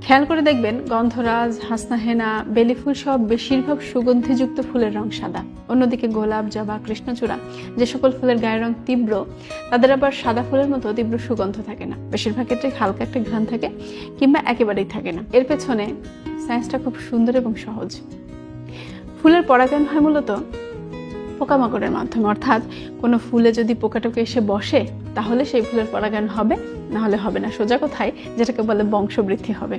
খেয়াল করে দেখবেন গন্ধরাজ, হাসনাহেনা, বেলি ফুল সব বেশিরভাগ সুগন্ধিযুক্ত ফুলের রং সাদা। অন্যদিকে গোলাপ, জবা, কৃষ্ণচূড়া যে সকল ফুলের গায়ের রং তীব্র, তাদের আবার সাদা ফুলের মতো তীব্র সুগন্ধ থাকে না। বেশিরভাগ ক্ষেত্রে হালকা একটা ঘ্রাণ থাকে কিংবা একেবারেই থাকে না। এর পেছনে সায়েন্সটা খুব সুন্দর এবং সহজ। ফুলের পরাগায়ন হয় মূলত পোকামাকড়ের মাধ্যমে, অর্থাৎ কোনো ফুলে যদি পোকাটোকে এসে বসে তাহলে সেই ফুলের পরাগায়ন হবে, না হলে হবে না। সোজা কথায় যেটাকে বলে বংশবৃদ্ধি হবে।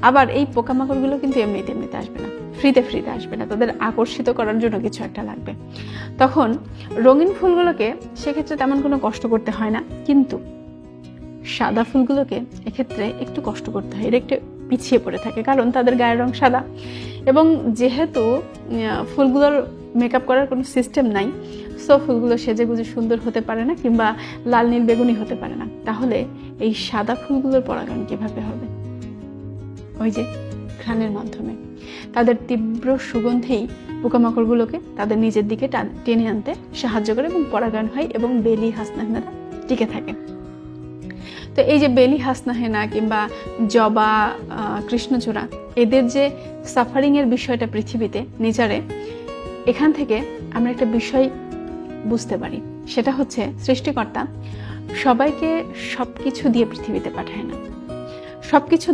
আবার এই পোকামাকড়গুলো কিন্তু এমনিতে আসবে না, ফ্রিতে আসবে না, তাদের আকর্ষিত করার জন্য কিছু একটা লাগবে। তখন রঙিন ফুলগুলোকে সেক্ষেত্রে তেমন কোনো কষ্ট করতে হয় না, কিন্তু সাদা ফুলগুলোকে এক্ষেত্রে একটু কষ্ট করতে হয়। এরা একটু পিছিয়ে পড়ে থাকে, কারণ তাদের গায়ের রং সাদা এবং যেহেতু ফুলগুলোর মেকআপ করার কোনো সিস্টেম নাই, সো ফুলগুলো সেজেগুজে সুন্দর হতে পারে না কিংবা লাল নীল বেগুনি হতে পারে না। তাহলে এই সাদা ফুলগুলোর পরাগায়ন কিভাবে হবে? ওই যে ঘ্রাণের মাধ্যমে। তাদের তীব্র সুগন্ধেই পোকামাকড়গুলোকে তাদের নিজের দিকে টেনে আনতে সাহায্য করে এবং পরাগায়ন হয় এবং বেলি, হাসনাহেনারা টিকে থাকে। তো এই যে বেলি, হাসনাহেনা কিংবা জবা, কৃষ্ণচূড়া, এদের যে সাফারিংয়ের বিষয়টা পৃথিবীতে নেচারে, এখান থেকে আমরা একটা বিষয় বুঝতে পারি। সেটা হচ্ছে সৃষ্টিকর্তা সবাইকে সবকিছু দিয়ে পৃথিবীতে পাঠায় না। সবকিছু